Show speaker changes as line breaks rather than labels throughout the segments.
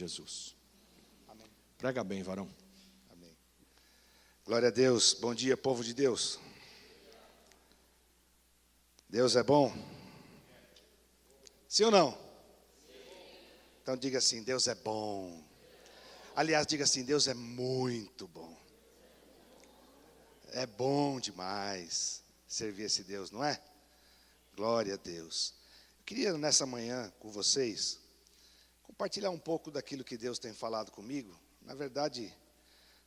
Jesus. Amém. Prega bem, varão.
Amém. Glória a Deus. Bom dia, povo de Deus. Deus é bom? Sim ou não? Então diga assim, Deus é bom. Aliás, diga assim, Deus é muito bom. É bom demais servir esse Deus, não é? Glória a Deus. Eu queria nessa manhã com vocês compartilhar um pouco daquilo que Deus tem falado comigo. Na verdade,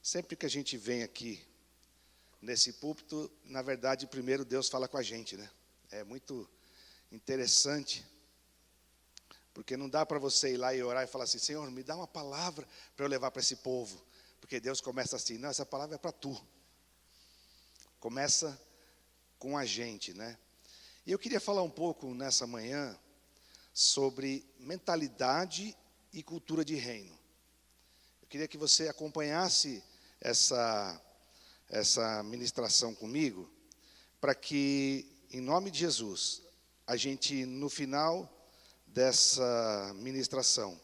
sempre que a gente vem aqui nesse púlpito, na verdade, primeiro Deus fala com a gente, né? É muito interessante, porque não dá para você ir lá e orar e falar assim, Senhor, me dá uma palavra para eu levar para esse povo. Porque Deus começa assim, não, essa palavra é para tu. Começa com a gente, né? E eu queria falar um pouco nessa manhã sobre mentalidade e cultura de reino. Eu queria que você acompanhasse essa ministração comigo, para que, em nome de Jesus, a gente, no final dessa ministração,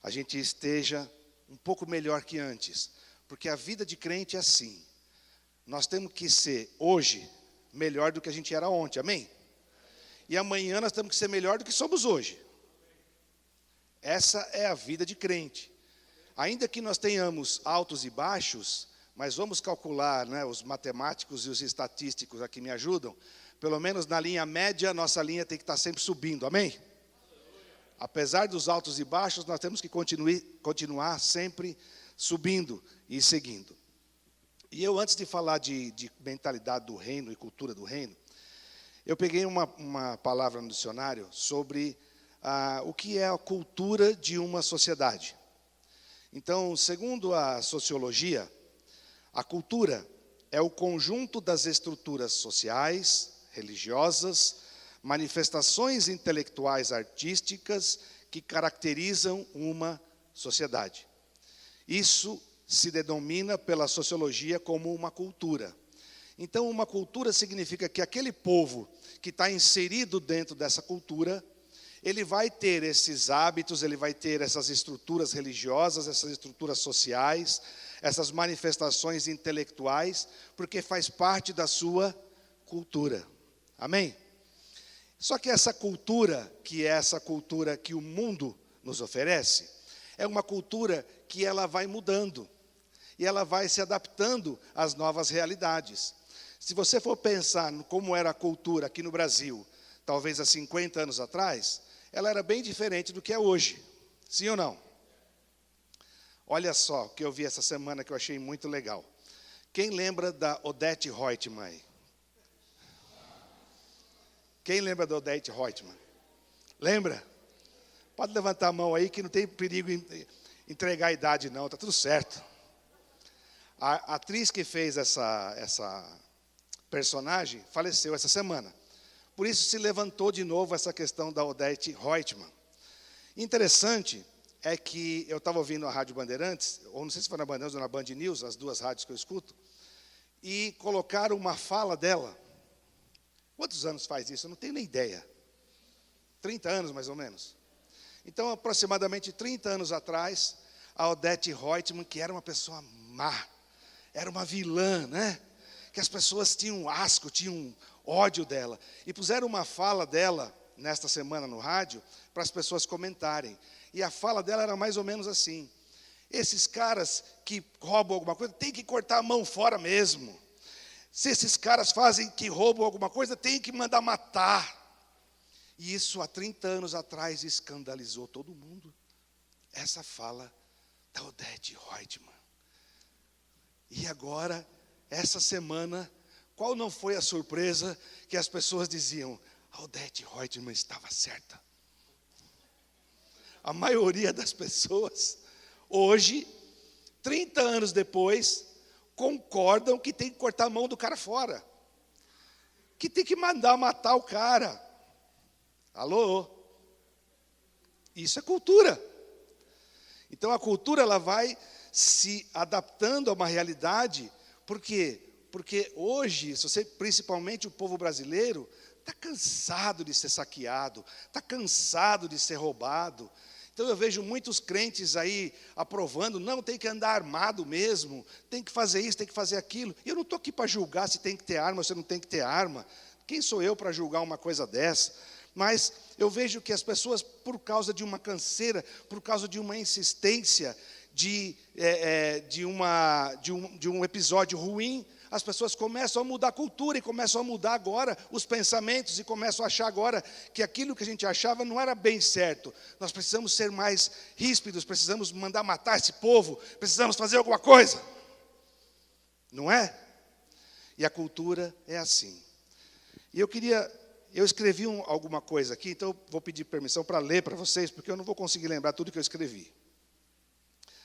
a gente esteja um pouco melhor que antes. Porque a vida de crente é assim. Nós temos que ser, hoje, melhor do que a gente era ontem, amém? E amanhã nós temos que ser melhor do que somos hoje. Essa é a vida de crente. Ainda que nós tenhamos altos e baixos, mas vamos calcular, né, os matemáticos e os estatísticos aqui me ajudam, pelo menos na linha média, nossa linha tem que estar sempre subindo, amém? Apesar dos altos e baixos, nós temos que continuar sempre subindo e seguindo. E eu, antes de falar de mentalidade do reino e cultura do reino, eu peguei uma palavra no dicionário sobre o que é a cultura de uma sociedade. Então, segundo a sociologia, a cultura é o conjunto das estruturas sociais, religiosas, manifestações intelectuais artísticas que caracterizam uma sociedade. Isso se denomina pela sociologia como uma cultura. Então, uma cultura significa que aquele povo que está inserido dentro dessa cultura, ele vai ter esses hábitos, ele vai ter essas estruturas religiosas, essas estruturas sociais, essas manifestações intelectuais, porque faz parte da sua cultura. Amém? Só que essa cultura, que é essa cultura que o mundo nos oferece, é uma cultura que ela vai mudando. E ela vai se adaptando às novas realidades. Se você for pensar no como era a cultura aqui no Brasil, talvez há 50 anos atrás, ela era bem diferente do que é hoje. Sim ou não? Olha só o que eu vi essa semana que eu achei muito legal. Quem lembra da Odete Roitman aí? Quem lembra da Odete Roitman? Lembra? Pode levantar a mão aí que não tem perigo em entregar a idade não, está tudo certo. A atriz que fez essa personagem faleceu essa semana. Por isso se levantou de novo essa questão da Odete Roitman. Interessante é que eu estava ouvindo a Rádio Bandeirantes, ou não sei se foi na Bandeirantes ou na Band News, as duas rádios que eu escuto, e colocaram uma fala dela. Quantos anos faz isso? Eu não tenho nem ideia. 30 anos, mais ou menos. Então, aproximadamente 30 anos atrás, a Odete Roitman, que era uma pessoa má, era uma vilã, né? Que as pessoas tinham asco, tinham ódio dela. E puseram uma fala dela, nesta semana no rádio, para as pessoas comentarem. E a fala dela era mais ou menos assim: esses caras que roubam alguma coisa, tem que cortar a mão fora mesmo. Se esses caras fazem que roubam alguma coisa, tem que mandar matar. E isso há 30 anos atrás escandalizou todo mundo. Essa fala da Odete Roitman. E agora, essa semana, qual não foi a surpresa que as pessoas diziam? A Odete Roitman estava certa. A maioria das pessoas, hoje, 30 anos depois, concordam que tem que cortar a mão do cara fora. Que tem que mandar matar o cara. Alô? Isso é cultura. Então a cultura ela vai se adaptando a uma realidade. Por quê? Porque hoje, principalmente o povo brasileiro, está cansado de ser saqueado, está cansado de ser roubado. Então eu vejo muitos crentes aí aprovando, não, tem que andar armado mesmo, tem que fazer isso, tem que fazer aquilo. E eu não estou aqui para julgar se tem que ter arma ou se não tem que ter arma. Quem sou eu para julgar uma coisa dessa? Mas eu vejo que as pessoas, por causa de uma canseira, por causa de uma insistência, de um episódio ruim, as pessoas começam a mudar a cultura e começam a mudar agora os pensamentos e começam a achar agora que aquilo que a gente achava não era bem certo. Nós precisamos ser mais ríspidos, precisamos mandar matar esse povo, precisamos fazer alguma coisa. Não é? E a cultura é assim. E eu escrevi alguma coisa aqui, então eu vou pedir permissão para ler para vocês, porque eu não vou conseguir lembrar tudo que eu escrevi.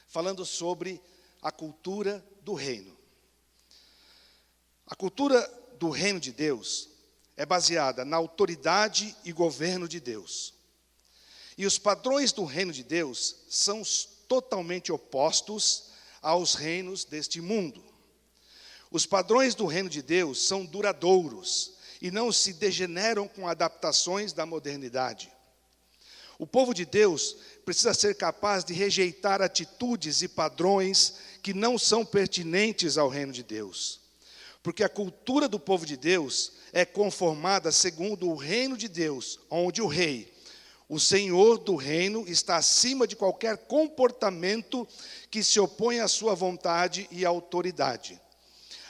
Falando sobre a cultura do reino. A cultura do reino de Deus é baseada na autoridade e governo de Deus. E os padrões do reino de Deus são totalmente opostos aos reinos deste mundo. Os padrões do reino de Deus são duradouros e não se degeneram com adaptações da modernidade. O povo de Deus precisa ser capaz de rejeitar atitudes e padrões que não são pertinentes ao reino de Deus. Porque a cultura do povo de Deus é conformada segundo o reino de Deus, onde o rei, o senhor do reino, está acima de qualquer comportamento que se opõe à sua vontade e autoridade.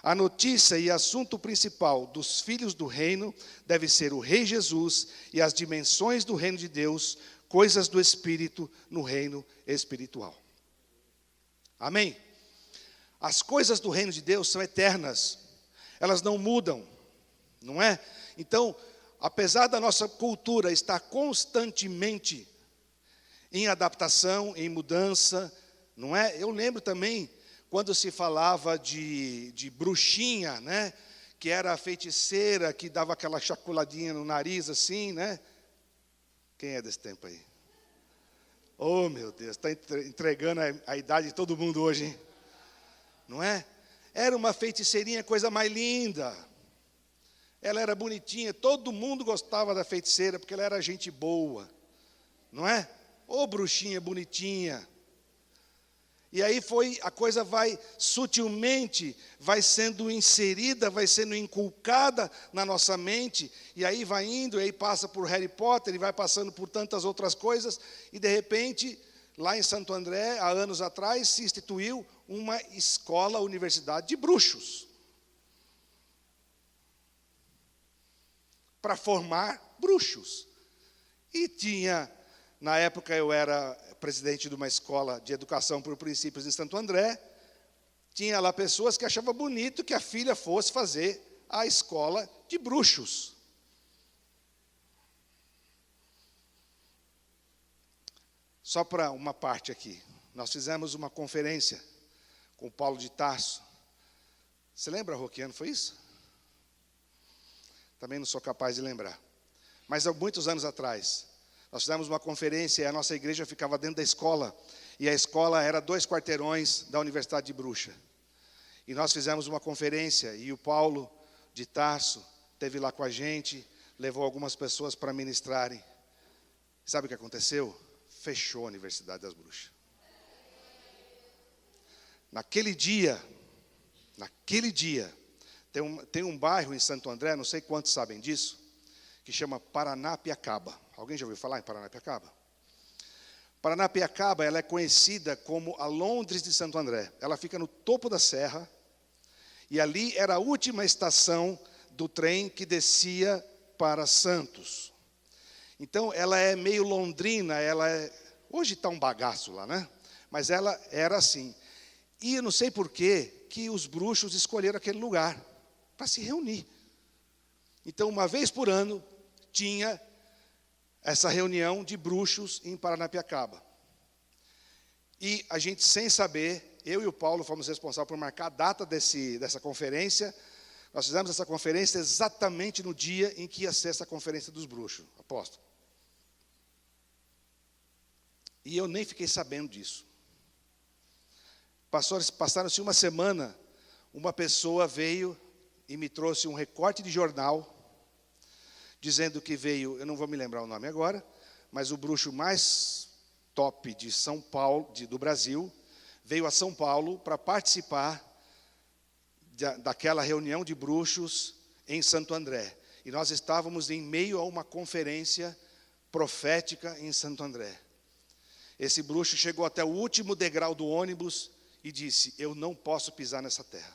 A notícia e assunto principal dos filhos do reino deve ser o Rei Jesus e as dimensões do reino de Deus, coisas do Espírito no reino espiritual. Amém? As coisas do reino de Deus são eternas. Elas não mudam, não é? Então, apesar da nossa cultura estar constantemente em adaptação, em mudança, não é? Eu lembro também quando se falava de bruxinha, né? Que era a feiticeira que dava aquela chacoladinha no nariz assim, né? Quem é desse tempo aí? Oh, meu Deus, está entregando a idade de todo mundo hoje, hein? Não é? Era uma feiticeirinha, coisa mais linda. Ela era bonitinha, todo mundo gostava da feiticeira, porque ela era gente boa. Não é? Ô bruxinha bonitinha. E aí a coisa vai sutilmente, vai sendo inserida, vai sendo inculcada na nossa mente, e aí vai indo, e aí passa por Harry Potter, e vai passando por tantas outras coisas, e de repente, lá em Santo André, há anos atrás, se instituiu uma escola, universidade de bruxos. Para formar bruxos. E tinha, na época eu era presidente de uma escola de educação por princípios em Santo André, tinha lá pessoas que achavam bonito que a filha fosse fazer a escola de bruxos. Só para uma parte aqui, nós fizemos uma conferência com o Paulo de Tarso. Você lembra, Roquiano, foi isso? Também não sou capaz de lembrar. Mas há muitos anos atrás, nós fizemos uma conferência e a nossa igreja ficava dentro da escola. E a escola era 2 quarteirões da Universidade de Bruxa. E nós fizemos uma conferência e o Paulo de Tarso esteve lá com a gente, levou algumas pessoas para ministrarem. Sabe o que aconteceu? Fechou a Universidade das Bruxas. Naquele dia, tem um bairro em Santo André, não sei quantos sabem disso, que chama Paranapiacaba. Alguém já ouviu falar em Paranapiacaba? Paranapiacaba, ela é conhecida como a Londres de Santo André. Ela fica no topo da serra, e ali era a última estação do trem que descia para Santos. Então, ela é meio londrina, hoje está um bagaço lá, né? Mas ela era assim. E eu não sei por que os bruxos escolheram aquele lugar para se reunir. Então, uma vez por ano, tinha essa reunião de bruxos em Paranapiacaba. E a gente, sem saber, eu e o Paulo fomos responsáveis por marcar a data dessa conferência. Nós fizemos essa conferência exatamente no dia em que ia ser essa conferência dos bruxos, apóstolo. E eu nem fiquei sabendo disso. Passaram-se uma semana, uma pessoa veio e me trouxe um recorte de jornal, dizendo que veio, eu não vou me lembrar o nome agora, mas o bruxo mais top de São Paulo, do Brasil, veio a São Paulo para participar daquela reunião de bruxos em Santo André. E nós estávamos em meio a uma conferência profética em Santo André. Esse bruxo chegou até o último degrau do ônibus e disse: eu não posso pisar nessa terra.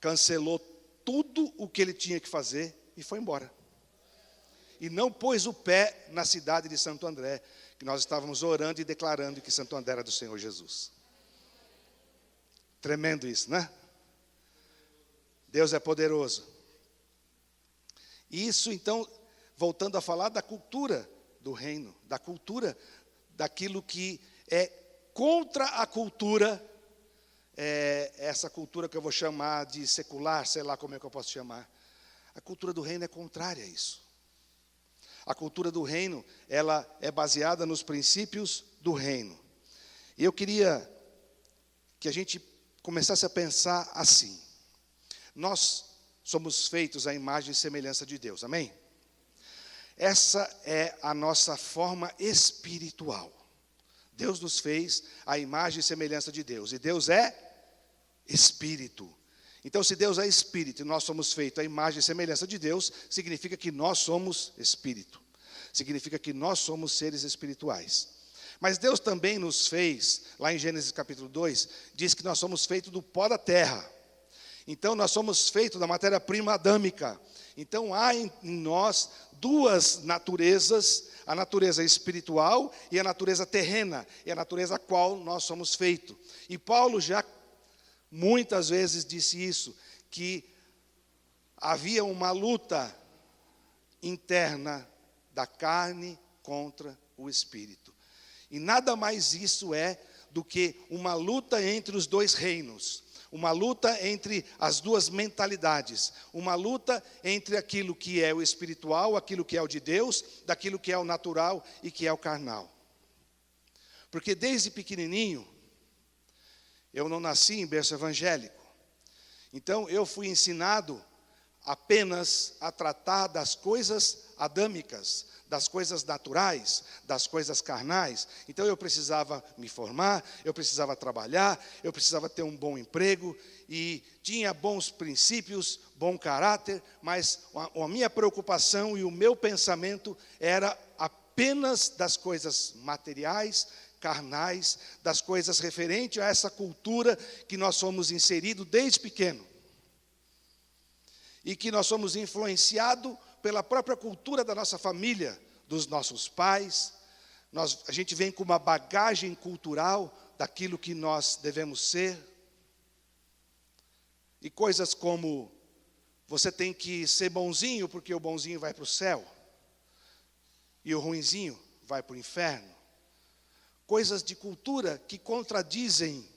Cancelou tudo o que ele tinha que fazer e foi embora. E não pôs o pé na cidade de Santo André, que nós estávamos orando e declarando que Santo André era do Senhor Jesus. Tremendo isso, né? Deus é poderoso. Isso, então, voltando a falar da cultura do reino, da cultura daquilo que é contra a cultura, essa cultura que eu vou chamar de secular, sei lá como é que eu posso chamar. A cultura do reino é contrária a isso. A cultura do reino, ela é baseada nos princípios do reino. E eu queria que a gente começasse a pensar assim. Nós somos feitos à imagem e semelhança de Deus, amém? Essa é a nossa forma espiritual. Deus nos fez à imagem e semelhança de Deus. E Deus é Espírito. Então, se Deus é Espírito e nós somos feitos à imagem e semelhança de Deus, significa que nós somos Espírito. Significa que nós somos seres espirituais. Mas Deus também nos fez, lá em Gênesis capítulo 2, diz que nós somos feitos do pó da terra. Então, nós somos feitos da matéria-prima adâmica. Então, há em nós duas naturezas, a natureza espiritual e a natureza terrena, e a natureza a qual nós somos feitos. E Paulo já muitas vezes disse isso, que havia uma luta interna da carne contra o espírito. E nada mais isso é do que uma luta entre os dois reinos. Uma luta entre as duas mentalidades, uma luta entre aquilo que é o espiritual, aquilo que é o de Deus, daquilo que é o natural e que é o carnal. Porque desde pequenininho, eu não nasci em berço evangélico, então eu fui ensinado apenas a tratar das coisas adâmicas, das coisas naturais, das coisas carnais. Então eu precisava me formar, eu precisava trabalhar, eu precisava ter um bom emprego e tinha bons princípios, bom caráter, mas a minha preocupação e o meu pensamento era apenas das coisas materiais, carnais, das coisas referentes a essa cultura que nós somos inseridos desde pequeno. E que nós somos influenciados pela própria cultura da nossa família, dos nossos pais. A gente vem com uma bagagem cultural daquilo que nós devemos ser. E coisas como, você tem que ser bonzinho, porque o bonzinho vai para o céu, e o ruinzinho vai para o inferno. Coisas de cultura que contradizem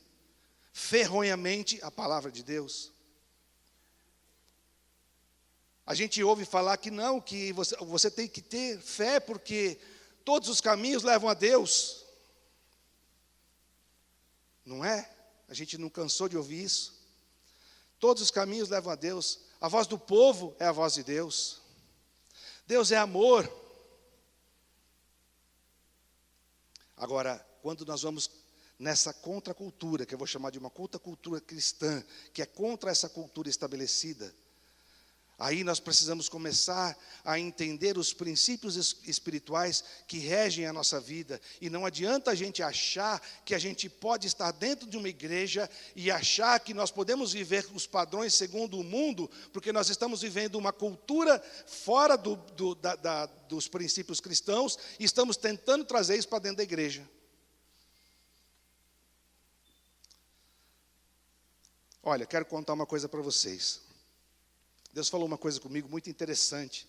ferronhamente a palavra de Deus. A gente ouve falar que não, que você tem que ter fé, porque todos os caminhos levam a Deus. Não é? A gente não cansou de ouvir isso. Todos os caminhos levam a Deus. A voz do povo é a voz de Deus. Deus é amor. Agora, quando nós vamos nessa contracultura, que eu vou chamar de uma contracultura cristã, que é contra essa cultura estabelecida, aí nós precisamos começar a entender os princípios espirituais que regem a nossa vida. E não adianta a gente achar que a gente pode estar dentro de uma igreja e achar que nós podemos viver os padrões segundo o mundo, porque nós estamos vivendo uma cultura fora dos princípios cristãos e estamos tentando trazer isso para dentro da igreja. Olha, quero contar uma coisa para vocês. Deus falou uma coisa comigo muito interessante.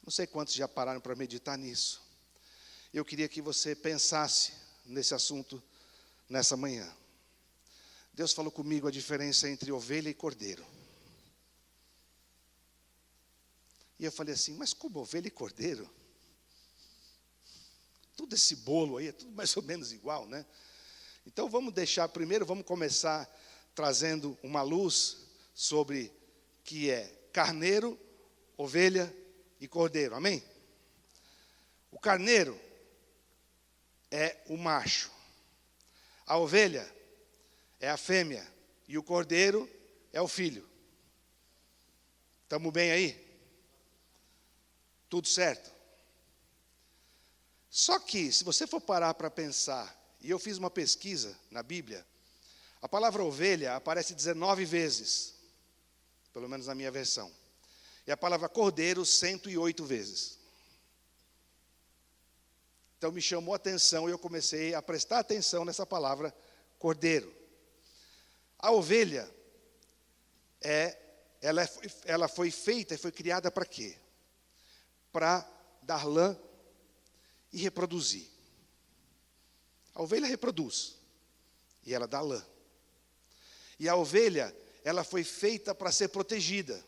Não sei quantos já pararam para meditar nisso. Eu queria que você pensasse nesse assunto nessa manhã. Deus falou comigo a diferença entre ovelha e cordeiro. E eu falei assim, mas como ovelha e cordeiro? Tudo esse bolo aí é tudo mais ou menos igual, né? Então vamos começar trazendo uma luz sobre que é carneiro, ovelha e cordeiro, amém? O carneiro é o macho. A ovelha é a fêmea. E o cordeiro é o filho. Estamos bem aí? Tudo certo? Só que, se você for parar para pensar, e eu fiz uma pesquisa na Bíblia, a palavra ovelha aparece 19 vezes, pelo menos na minha versão. E a palavra cordeiro, 108 vezes. Então me chamou a atenção e eu comecei a prestar atenção nessa palavra cordeiro. A ovelha, ela foi feita e foi criada para quê? Para dar lã e reproduzir. A ovelha reproduz e ela dá lã. E a ovelha, ela foi feita para ser protegida.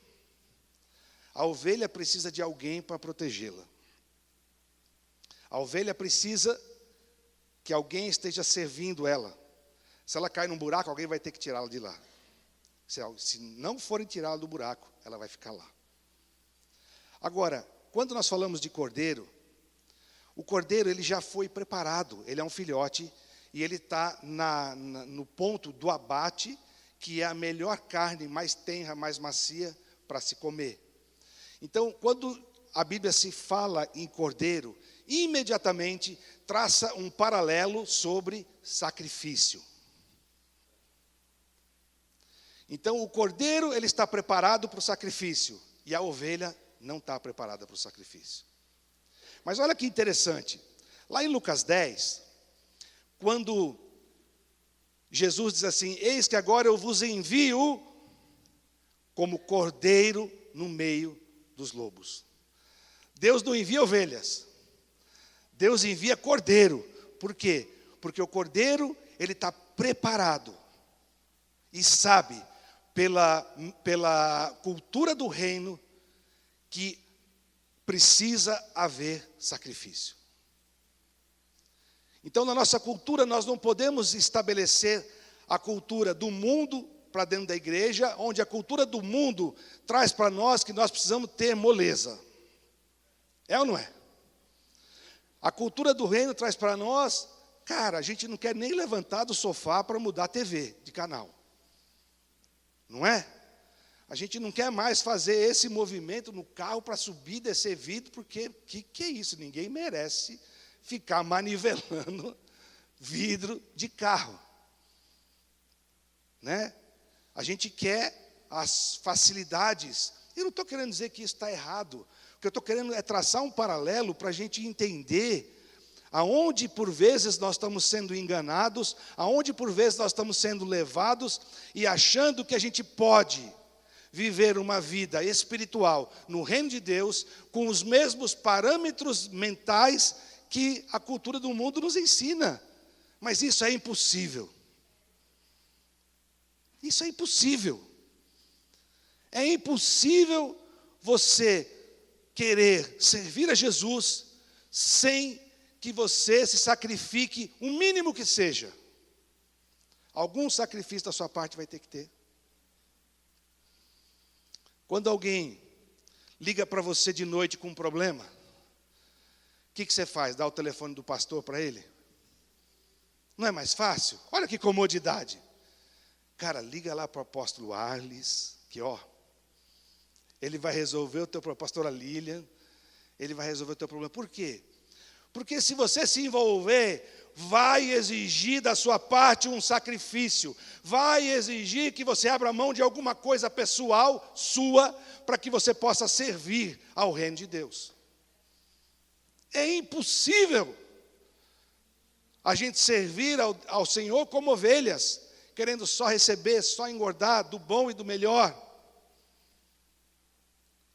A ovelha precisa de alguém para protegê-la. A ovelha precisa que alguém esteja servindo ela. Se ela cai num buraco, alguém vai ter que tirá-la de lá. Se não forem tirá-la do buraco, ela vai ficar lá. Agora, quando nós falamos de cordeiro, o cordeiro ele já foi preparado. Ele é um filhote e ele está no ponto do abate, que é a melhor carne, mais tenra, mais macia para se comer. Então, quando a Bíblia se fala em cordeiro, imediatamente traça um paralelo sobre sacrifício. Então, o cordeiro ele está preparado para o sacrifício e a ovelha não está preparada para o sacrifício. Mas olha que interessante, lá em Lucas 10, quando Jesus diz assim: eis que agora eu vos envio como cordeiro no meio dos lobos. Deus não envia ovelhas, Deus envia cordeiro. Por quê? Porque o cordeiro ele está preparado e sabe pela cultura do reino que precisa haver sacrifício. Então, na nossa cultura, nós não podemos estabelecer a cultura do mundo para dentro da igreja, onde a cultura do mundo traz para nós que nós precisamos ter moleza. É ou não é? A cultura do reino traz para nós, cara, a gente não quer nem levantar do sofá para mudar a TV de canal. Não é? A gente não quer mais fazer esse movimento no carro para subir e descer vidro, porque que é isso? Ninguém merece ficar manivelando vidro de carro. Né? A gente quer as facilidades. Eu não estou querendo dizer que isso está errado. O que eu estou querendo é traçar um paralelo para a gente entender aonde por vezes nós estamos sendo enganados, aonde por vezes nós estamos sendo levados e achando que a gente pode viver uma vida espiritual no reino de Deus com os mesmos parâmetros mentais que a cultura do mundo nos ensina. Mas isso é impossível. Isso é impossível. É impossível você querer servir a Jesus sem que você se sacrifique o mínimo que seja. Algum sacrifício da sua parte vai ter que ter. Quando alguém liga para você de noite com um problema, o que você faz? Dá o telefone do pastor para ele? Não é mais fácil? Olha que comodidade. Cara, liga lá para o apóstolo Arles, que ele vai resolver o teu problema. Pastora Lilian, ele vai resolver o teu problema. Por quê? Porque se você se envolver, vai exigir da sua parte um sacrifício, vai exigir que você abra mão de alguma coisa pessoal sua, para que você possa servir ao reino de Deus. É impossível a gente servir ao Senhor como ovelhas, querendo só receber, só engordar do bom e do melhor.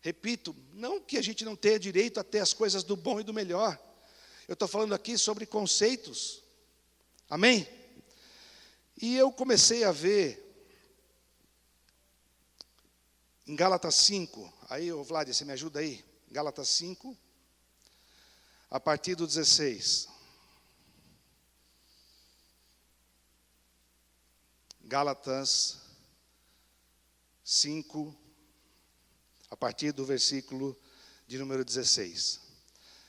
Repito, não que a gente não tenha direito a ter as coisas do bom e do melhor. Eu estou falando aqui sobre conceitos. Amém? E eu comecei a ver em Gálatas 5. Aí, Vlad, você me ajuda aí? Gálatas 5, a partir do 16. Gálatas 5, a partir do versículo de número 16.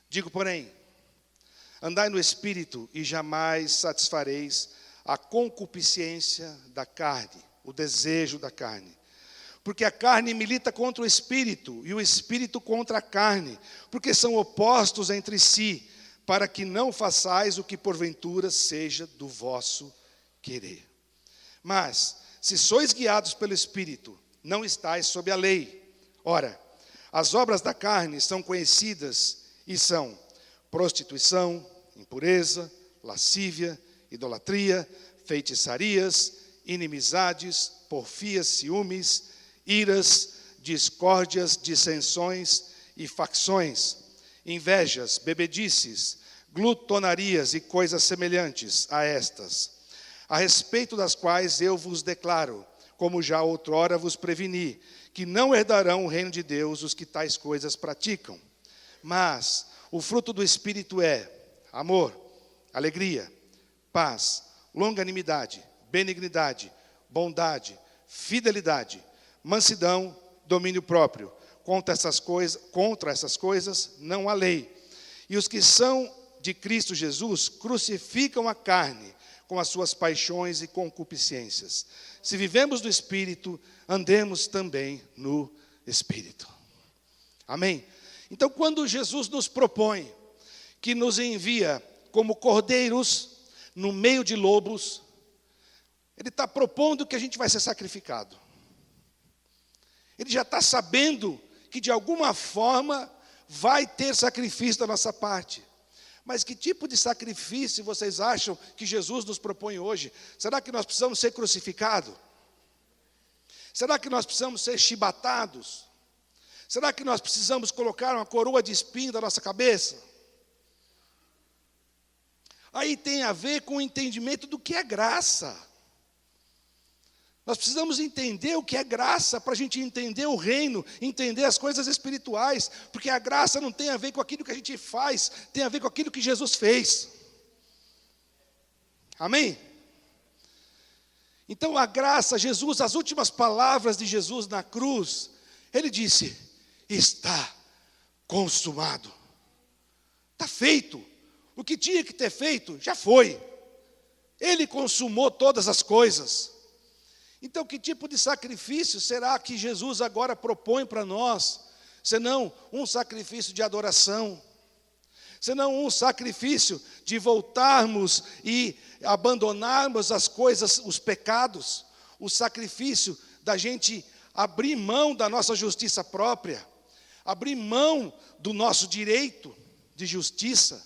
Digo, porém, Andai no Espírito e jamais satisfareis a concupiscência da carne, o desejo da carne. Porque a carne milita contra o Espírito e o Espírito contra a carne, porque são opostos entre si, para que não façais o que porventura seja do vosso querer. Mas, se sois guiados pelo Espírito, não estáis sob a lei. Ora, as obras da carne são conhecidas e são prostituição, impureza, lascívia, idolatria, feitiçarias, inimizades, porfias, ciúmes, iras, discórdias, dissensões e facções, invejas, bebedices, glutonarias e coisas semelhantes a estas, a respeito das quais eu vos declaro, como já outrora vos preveni, que não herdarão o reino de Deus os que tais coisas praticam. Mas o fruto do Espírito é amor, alegria, paz, longanimidade, benignidade, bondade, fidelidade, mansidão, domínio próprio. Contra essas coisas não há lei. E os que são de Cristo Jesus crucificam a carne com as suas paixões e concupiscências. Se vivemos no Espírito, andemos também no Espírito. Amém? Então, quando Jesus nos propõe, que nos envia como cordeiros no meio de lobos, Ele está propondo que a gente vai ser sacrificado. Ele já está sabendo que de alguma forma vai ter sacrifício da nossa parte. Mas que tipo de sacrifício vocês acham que Jesus nos propõe hoje? Será que nós precisamos ser crucificados? Será que nós precisamos ser chibatados? Será que nós precisamos colocar uma coroa de espinho na nossa cabeça? Aí tem a ver com o entendimento do que é graça. Nós precisamos entender o que é graça para a gente entender o reino, entender as coisas espirituais, porque a graça não tem a ver com aquilo que a gente faz, tem a ver com aquilo que Jesus fez. Amém? Então a graça, Jesus, as últimas palavras de Jesus na cruz, Ele disse: está consumado, está feito, o que tinha que ter feito, já foi, Ele consumou todas as coisas. Então, que tipo de sacrifício será que Jesus agora propõe para nós? Senão um sacrifício de adoração, senão um sacrifício de voltarmos e abandonarmos as coisas, os pecados, o sacrifício da gente abrir mão da nossa justiça própria, abrir mão do nosso direito de justiça.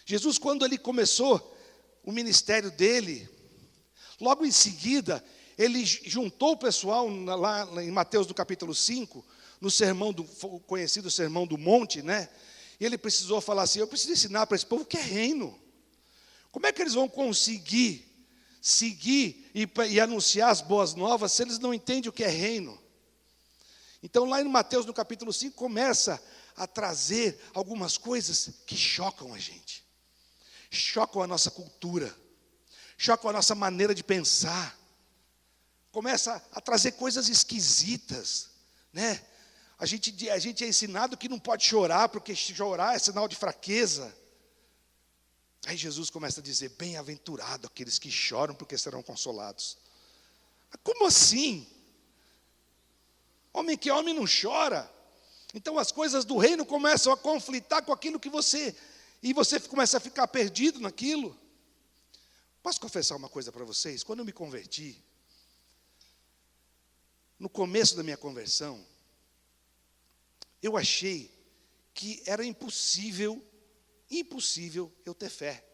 Jesus, quando Ele começou o ministério dele, logo em seguida, Ele juntou o pessoal lá em Mateus do capítulo 5, no sermão o conhecido Sermão do Monte, né? E Ele precisou falar assim: eu preciso ensinar para esse povo o que é reino. Como é que eles vão conseguir seguir e anunciar as boas novas se eles não entendem o que é reino? Então, lá em Mateus, no capítulo 5, começa a trazer algumas coisas que chocam a gente, chocam a nossa cultura, chocam a nossa maneira de pensar, começa a trazer coisas esquisitas, né? A gente é ensinado que não pode chorar, porque chorar é sinal de fraqueza. Aí Jesus começa a dizer: bem-aventurado aqueles que choram, porque serão consolados. Como assim? Homem que homem não chora. Então as coisas do reino começam a conflitar com aquilo que você... E você começa a ficar perdido naquilo. Posso confessar uma coisa para vocês? Quando eu me converti, no começo da minha conversão, eu achei que era impossível eu ter fé.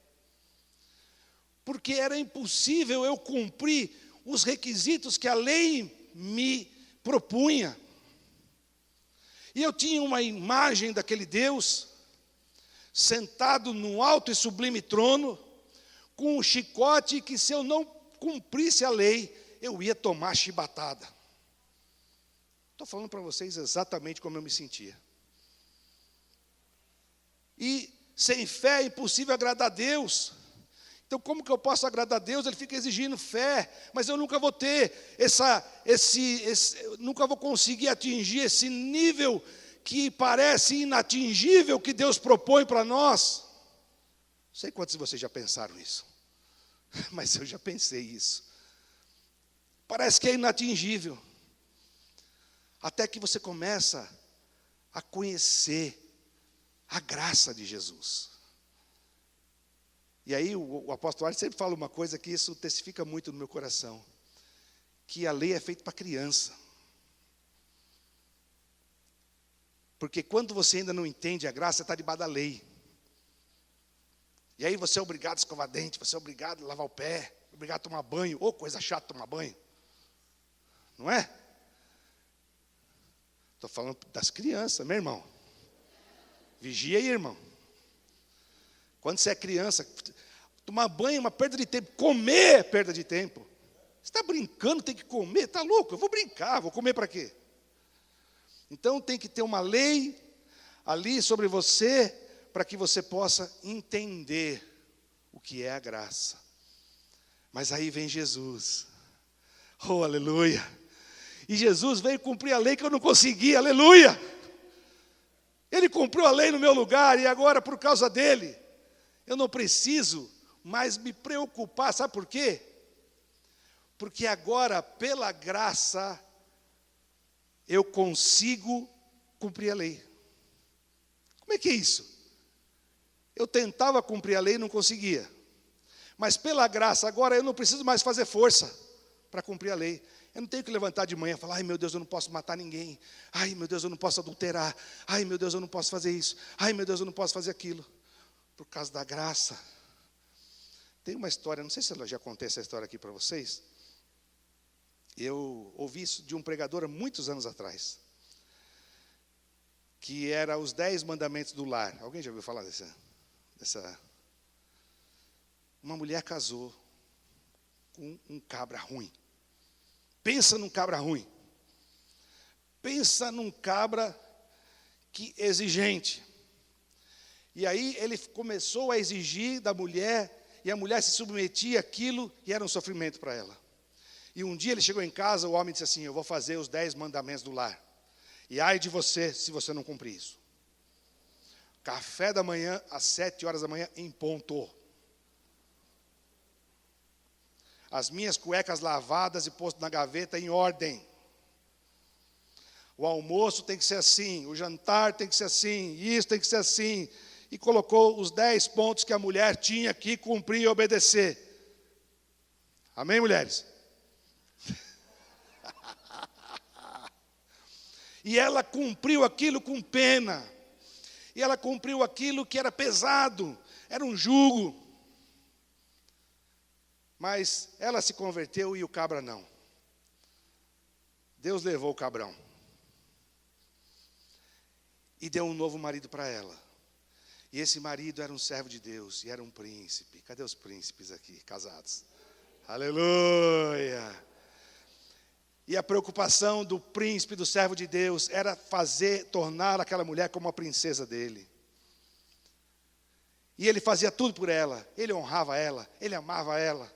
Porque era impossível eu cumprir os requisitos que a lei me propunha. E eu tinha uma imagem daquele Deus, sentado num alto e sublime trono, com um chicote que, se eu não cumprisse a lei, eu ia tomar chibatada. Estou falando para vocês exatamente como eu me sentia. E sem fé é impossível agradar a Deus. Então, como que eu posso agradar a Deus? Ele fica exigindo fé, mas eu nunca vou ter nunca vou conseguir atingir esse nível que parece inatingível que Deus propõe para nós. Não sei quantos de vocês já pensaram isso, mas eu já pensei isso. Parece que é inatingível, até que você começa a conhecer a graça de Jesus. E aí o apóstolo Arte sempre fala uma coisa que isso testifica muito no meu coração, que a lei é feita para criança. Porque quando você ainda não entende a graça, você está debaixo da lei. E aí você é obrigado a escovar dente, você é obrigado a lavar o pé, obrigado a tomar banho. Ô, coisa chata tomar banho. Não é? Estou falando das crianças, meu irmão. Vigia aí, irmão. Quando você é criança, tomar banho é uma perda de tempo. Comer é perda de tempo. Você está brincando, tem que comer? Está louco? Eu vou brincar, vou comer para quê? Então tem que ter uma lei ali sobre você, para que você possa entender o que é a graça. Mas aí vem Jesus. Oh, aleluia. E Jesus veio cumprir a lei que eu não conseguia, aleluia. Ele cumpriu a lei no meu lugar, e agora por causa dele, eu não preciso mais me preocupar, sabe por quê? Porque agora, pela graça, eu consigo cumprir a lei. Como é que é isso? Eu tentava cumprir a lei e não conseguia. Mas pela graça, agora eu não preciso mais fazer força para cumprir a lei. Eu não tenho que levantar de manhã e falar, ai meu Deus, eu não posso matar ninguém. Ai meu Deus, eu não posso adulterar. Ai meu Deus, eu não posso fazer isso. Ai meu Deus, eu não posso fazer aquilo. Por causa da graça. Tem uma história, não sei se eu já contei essa história aqui para vocês. Eu ouvi isso de um pregador há muitos anos atrás. Que era os 10 mandamentos do lar. Alguém já ouviu falar dessa? Uma mulher casou com um cabra ruim. Pensa num cabra ruim. Pensa num cabra que exigente. E aí ele começou a exigir da mulher, e a mulher se submetia àquilo, e era um sofrimento para ela. E um dia ele chegou em casa, o homem disse assim, eu vou fazer os 10 mandamentos do lar. E ai de você, se você não cumprir isso. Café da manhã, às 7 horas da manhã, em ponto. As minhas cuecas lavadas e postas na gaveta em ordem. O almoço tem que ser assim, o jantar tem que ser assim, isso tem que ser assim. E colocou os 10 pontos que a mulher tinha que cumprir e obedecer. Amém, mulheres? E ela cumpriu aquilo com pena. E ela cumpriu aquilo que era pesado, era um jugo. Mas ela se converteu e o cabra não. Deus levou o cabrão. E deu um novo marido para ela. E esse marido era um servo de Deus, e era um príncipe. Cadê os príncipes aqui, casados? Aleluia! E a preocupação do príncipe, do servo de Deus, era tornar aquela mulher como a princesa dele. E ele fazia tudo por ela, ele honrava ela, ele amava ela.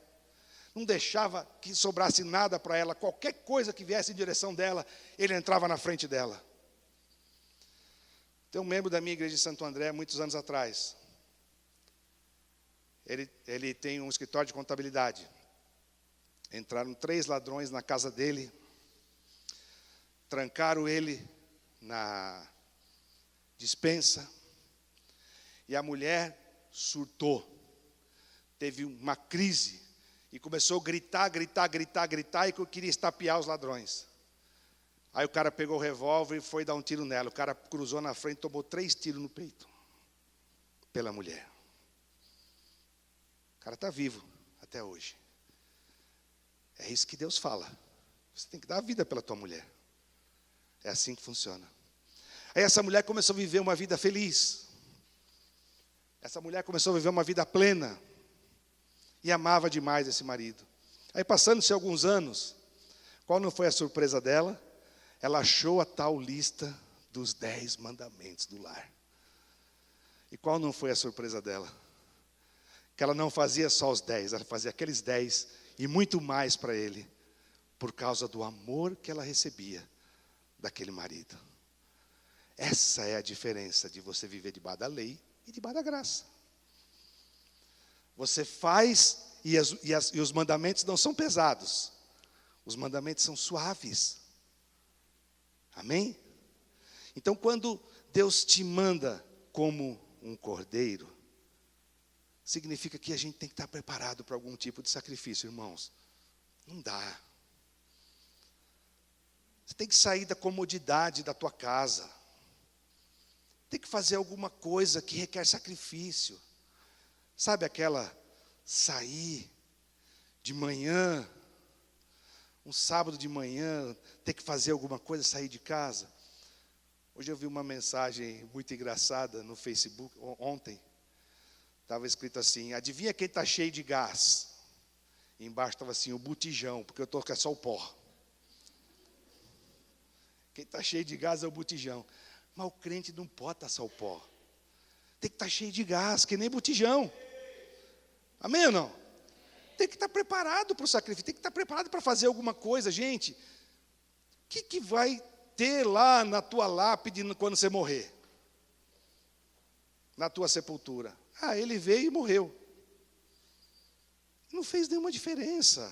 Não deixava que sobrasse nada para ela, qualquer coisa que viesse em direção dela, ele entrava na frente dela. Tem um membro da minha igreja de Santo André, muitos anos atrás. Ele tem um escritório de contabilidade. Entraram 3 ladrões na casa dele, trancaram ele na despensa, e a mulher surtou, teve uma crise, e começou a gritar, e queria estapear os ladrões. Aí o cara pegou o revólver e foi dar um tiro nela. O cara cruzou na frente e tomou 3 tiros no peito, pela mulher. O cara está vivo até hoje. É isso que Deus fala. Você tem que dar a vida pela tua mulher. É assim que funciona. Aí essa mulher começou a viver uma vida feliz. Essa mulher começou a viver uma vida plena. E amava demais esse marido. Aí passando-se alguns anos, qual não foi a surpresa dela? Ela achou a tal lista dos 10 mandamentos do lar. E qual não foi a surpresa dela? Que ela não fazia só os 10, ela fazia aqueles 10 e muito mais para ele, por causa do amor que ela recebia daquele marido. Essa é a diferença de você viver debaixo da lei e debaixo da graça. Você faz e os mandamentos não são pesados. Os mandamentos são suaves. Amém? Então, quando Deus te manda como um cordeiro, significa que a gente tem que estar preparado para algum tipo de sacrifício, irmãos. Não dá. Você tem que sair da comodidade da tua casa. Tem que fazer alguma coisa que requer sacrifício. Sabe aquela sair de manhã, um sábado de manhã, ter que fazer alguma coisa, sair de casa? Hoje eu vi uma mensagem muito engraçada no Facebook, ontem. Estava escrito assim: adivinha quem está cheio de gás? E embaixo estava assim, o botijão, porque eu estou com só o pó. Quem está cheio de gás é o botijão. Mas o crente não pode estar só o pó. Tem que estar cheio de gás, que nem botijão. Amém ou não? Tem que estar preparado para o sacrifício, tem que estar preparado para fazer alguma coisa, gente. O que vai ter lá na tua lápide quando você morrer? Na tua sepultura? Ah, ele veio e morreu. Não fez nenhuma diferença.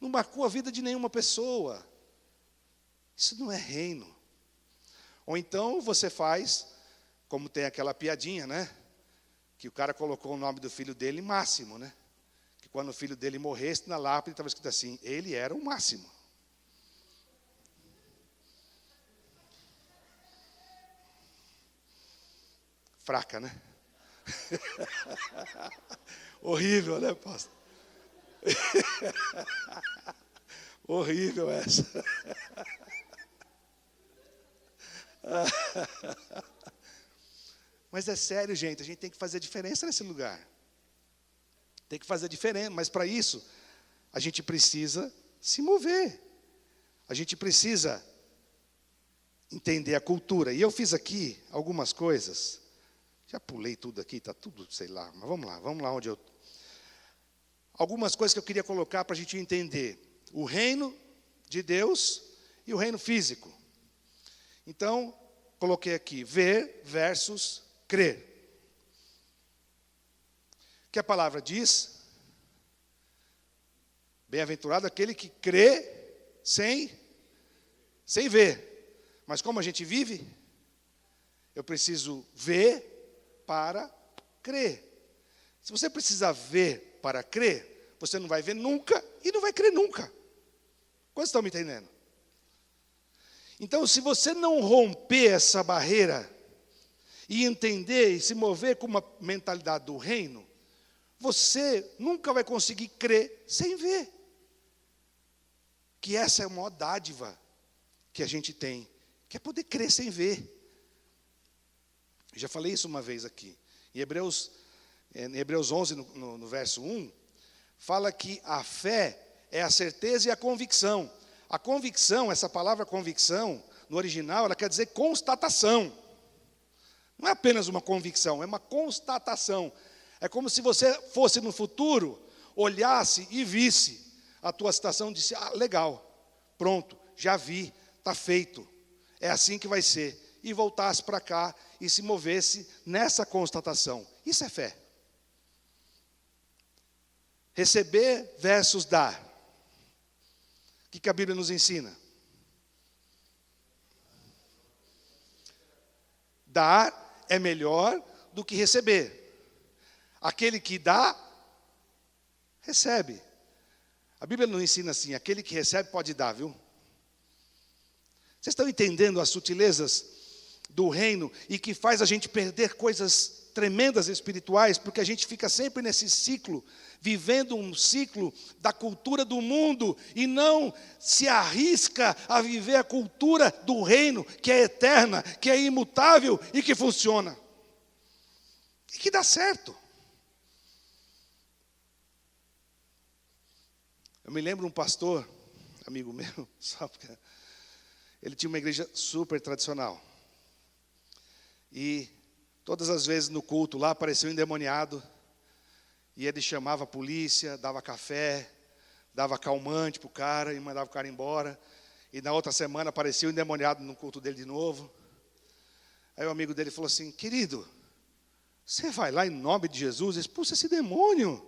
Não marcou a vida de nenhuma pessoa. Isso não é reino. Ou então você faz, como tem aquela piadinha, né? Que o cara colocou o nome do filho dele Máximo, né? Que quando o filho dele morresse, na lápide estava escrito assim: ele era o máximo. Fraca, né? Horrível, né, pastor? Horrível essa. Mas é sério, gente, a gente tem que fazer diferença nesse lugar. Tem que fazer diferença, mas para isso, a gente precisa se mover. A gente precisa entender a cultura. E eu fiz aqui algumas coisas. Já pulei tudo aqui, está tudo, sei lá. Mas vamos lá onde eu... Algumas coisas que eu queria colocar para a gente entender. O reino de Deus e o reino físico. Então, coloquei aqui, ver versus crer. O que a palavra diz? Bem-aventurado aquele que crê sem ver. Mas como a gente vive, eu preciso ver para crer. Se você precisa ver para crer, você não vai ver nunca e não vai crer nunca. Quantos estão me entendendo? Então, se você não romper essa barreira e entender e se mover com uma mentalidade do reino, você nunca vai conseguir crer sem ver. Que essa é a maior dádiva que a gente tem, que é poder crer sem ver. Eu já falei isso uma vez aqui. Em Hebreus 11, no verso 1, fala que a fé é a certeza e a convicção. A convicção, essa palavra convicção, no original, ela quer dizer constatação. Não é apenas uma convicção, é uma constatação. É como se você fosse no futuro, olhasse e visse a tua situação e disse: ah, legal, pronto, já vi, está feito. É assim que vai ser. E voltasse para cá e se movesse nessa constatação. Isso é fé. Receber versus dar. O que a Bíblia nos ensina? Dar é melhor do que receber. Aquele que dá, recebe. A Bíblia nos ensina assim: aquele que recebe pode dar, viu? Vocês estão entendendo as sutilezas do reino e que faz a gente perder coisas tremendas espirituais, porque a gente fica sempre nesse ciclo, vivendo um ciclo da cultura do mundo e não se arrisca a viver a cultura do reino, que é eterna, que é imutável e que funciona. E que dá certo. Eu me lembro um pastor, amigo meu, só porque ele tinha uma igreja super tradicional. E todas as vezes no culto lá apareceu um endemoniado. E ele chamava a polícia, dava café, dava calmante para o cara e mandava o cara embora. E na outra semana aparecia um endemoniado no culto dele de novo. Aí o amigo dele falou assim: querido, você vai lá em nome de Jesus, expulsa esse demônio.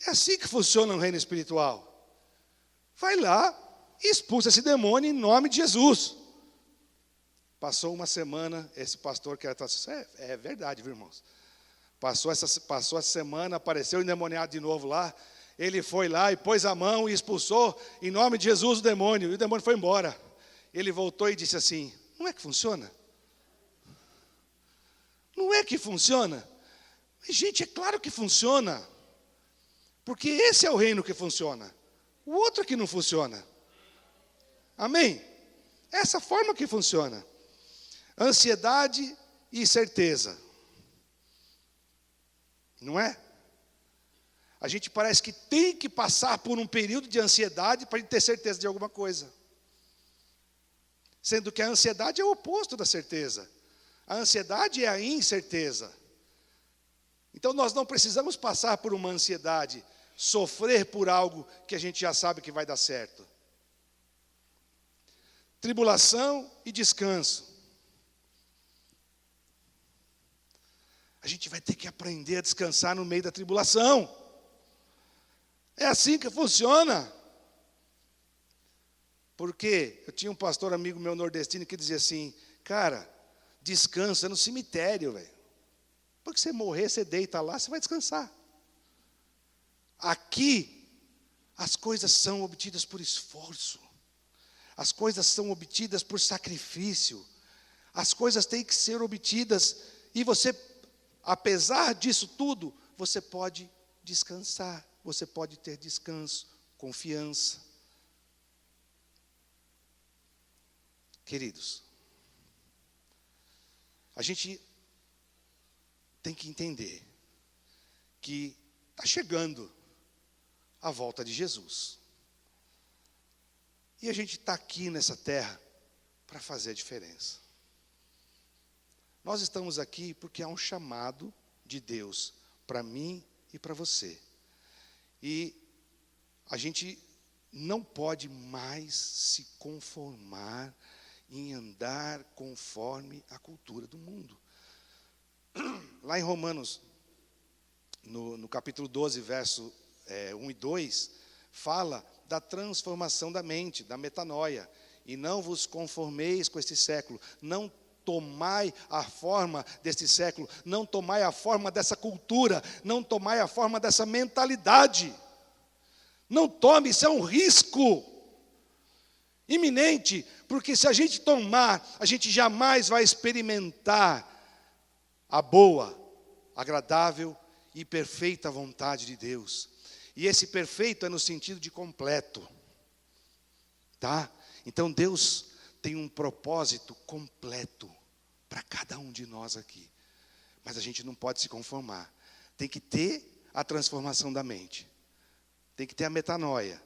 É assim que funciona o reino espiritual. Vai lá e expulsa esse demônio em nome de Jesus. Passou uma semana, esse pastor que era é verdade, viu, irmãos? Passou essa semana, apareceu o endemoniado de novo lá. Ele foi lá e pôs a mão e expulsou em nome de Jesus o demônio. E o demônio foi embora. Ele voltou e disse assim: não é que funciona? Não é que funciona? Gente, é claro que funciona. Porque esse é o reino que funciona. O outro é que não funciona. Amém? É essa forma que funciona. Ansiedade e certeza. Não é? A gente parece que tem que passar por um período de ansiedade para ter certeza de alguma coisa. Sendo que a ansiedade é o oposto da certeza. A ansiedade é a incerteza. Então nós não precisamos passar por uma ansiedade, sofrer por algo que a gente já sabe que vai dar certo. Tribulação e descanso. A gente vai ter que aprender a descansar no meio da tribulação. É assim que funciona. Porque eu tinha um pastor amigo meu nordestino que dizia assim: cara, descansa no cemitério, velho. Porque você morrer, você deita lá, você vai descansar. Aqui, as coisas são obtidas por esforço. As coisas são obtidas por sacrifício. As coisas têm que ser obtidas. E você, apesar disso tudo, você pode descansar. Você pode ter descanso, confiança. Queridos, a gente tem que entender que está chegando a volta de Jesus. E a gente está aqui nessa terra para fazer a diferença. Nós estamos aqui porque há um chamado de Deus para mim e para você. E a gente não pode mais se conformar em andar conforme a cultura do mundo. Lá em Romanos, no capítulo 12, verso 1 e 2, fala da transformação da mente, da metanoia. E não vos conformeis com este século, não tomai a forma deste século, não tomai a forma dessa cultura, não tomai a forma dessa mentalidade. Não tome, isso é um risco iminente, porque se a gente tomar, a gente jamais vai experimentar a boa, agradável e perfeita vontade de Deus. E esse perfeito é no sentido de completo, tá? Então Deus tem um propósito completo para cada um de nós aqui. Mas a gente não pode se conformar. Tem que ter a transformação da mente. Tem que ter a metanoia.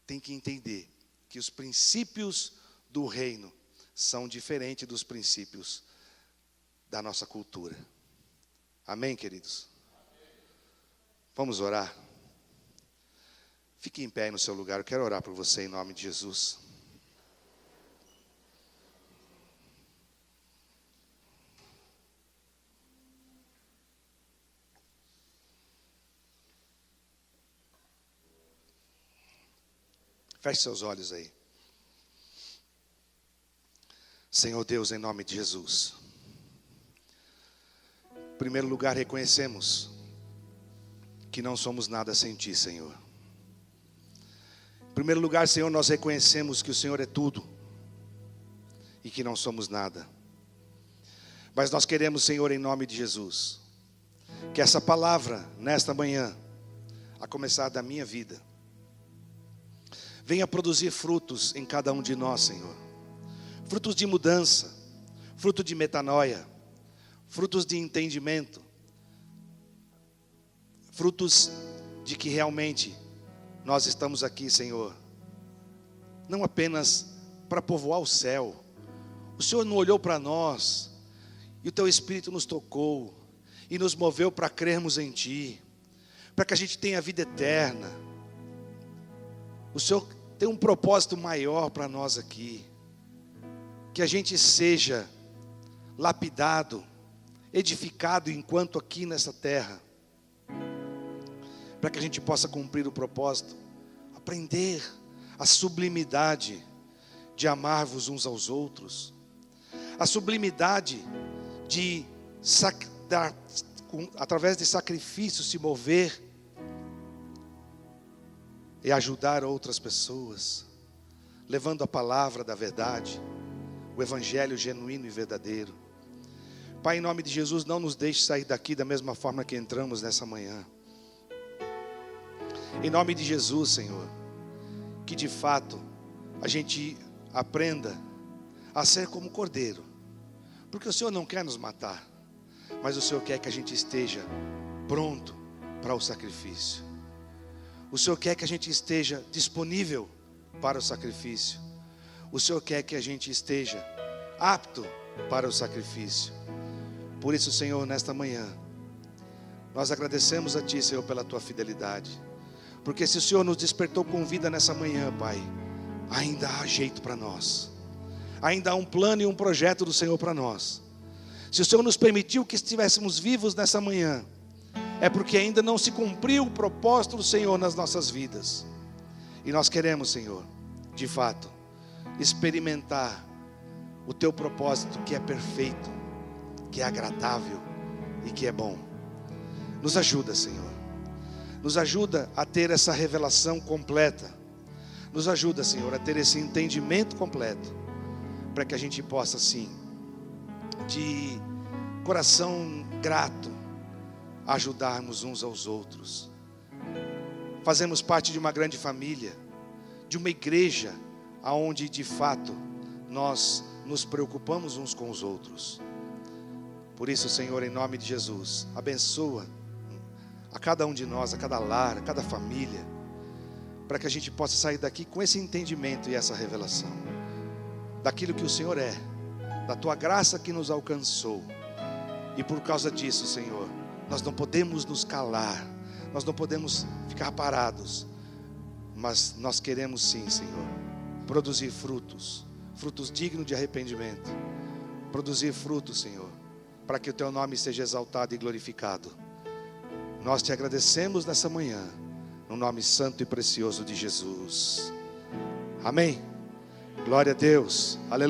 Tem que entender que os princípios do reino são diferentes dos princípios da nossa cultura. Amém, queridos? Vamos orar? Fique em pé aí no seu lugar, eu quero orar por você em nome de Jesus. Feche seus olhos aí. Senhor Deus, em nome de Jesus. Em primeiro lugar, reconhecemos que não somos nada sem Ti, Senhor. Em primeiro lugar, Senhor, nós reconhecemos que o Senhor é tudo e que não somos nada. Mas nós queremos, Senhor, em nome de Jesus, que essa palavra, nesta manhã, a começar da minha vida, venha produzir frutos em cada um de nós, Senhor. Frutos de mudança, fruto de metanoia, frutos de entendimento, frutos de que realmente nós estamos aqui, Senhor, não apenas para povoar o céu. O Senhor não olhou para nós e o Teu Espírito nos tocou e nos moveu para crermos em Ti, para que a gente tenha vida eterna. O Senhor tem um propósito maior para nós aqui, que a gente seja lapidado, edificado enquanto aqui nessa terra, para que a gente possa cumprir o propósito, aprender a sublimidade de amar-vos uns aos outros, a sublimidade de através de sacrifício se mover e ajudar outras pessoas, levando a palavra da verdade, o evangelho genuíno e verdadeiro. Pai, em nome de Jesus, não nos deixe sair daqui da mesma forma que entramos nessa manhã. Em nome de Jesus, Senhor, que de fato a gente aprenda a ser como cordeiro, porque o Senhor não quer nos matar, mas o Senhor quer que a gente esteja pronto para o sacrifício. O Senhor quer que a gente esteja disponível para o sacrifício. O Senhor quer que a gente esteja apto para o sacrifício. Por isso, Senhor, nesta manhã, nós agradecemos a Ti, Senhor, pela Tua fidelidade. Porque se o Senhor nos despertou com vida nessa manhã, Pai, ainda há jeito para nós. Ainda há um plano e um projeto do Senhor para nós. Se o Senhor nos permitiu que estivéssemos vivos nessa manhã, é porque ainda não se cumpriu o propósito do Senhor nas nossas vidas. E nós queremos, Senhor, de fato, experimentar o Teu propósito que é perfeito, que é agradável e que é bom. Nos ajuda, Senhor. Nos ajuda a ter essa revelação completa. Nos ajuda, Senhor, a ter esse entendimento completo, para que a gente possa, sim, de coração grato, ajudarmos uns aos outros. Fazemos parte de uma grande família, de uma igreja, onde de fato nós nos preocupamos uns com os outros. Por isso, Senhor, em nome de Jesus, abençoa a cada um de nós, a cada lar, a cada família, para que a gente possa sair daqui com esse entendimento e essa revelação daquilo que o Senhor é, da Tua graça que nos alcançou. E por causa disso, Senhor, nós não podemos nos calar, nós não podemos ficar parados, mas nós queremos sim, Senhor, produzir frutos dignos de arrependimento, produzir frutos, Senhor, para que o Teu nome seja exaltado e glorificado. Nós Te agradecemos nessa manhã, no nome santo e precioso de Jesus. Amém. Glória a Deus. Aleluia.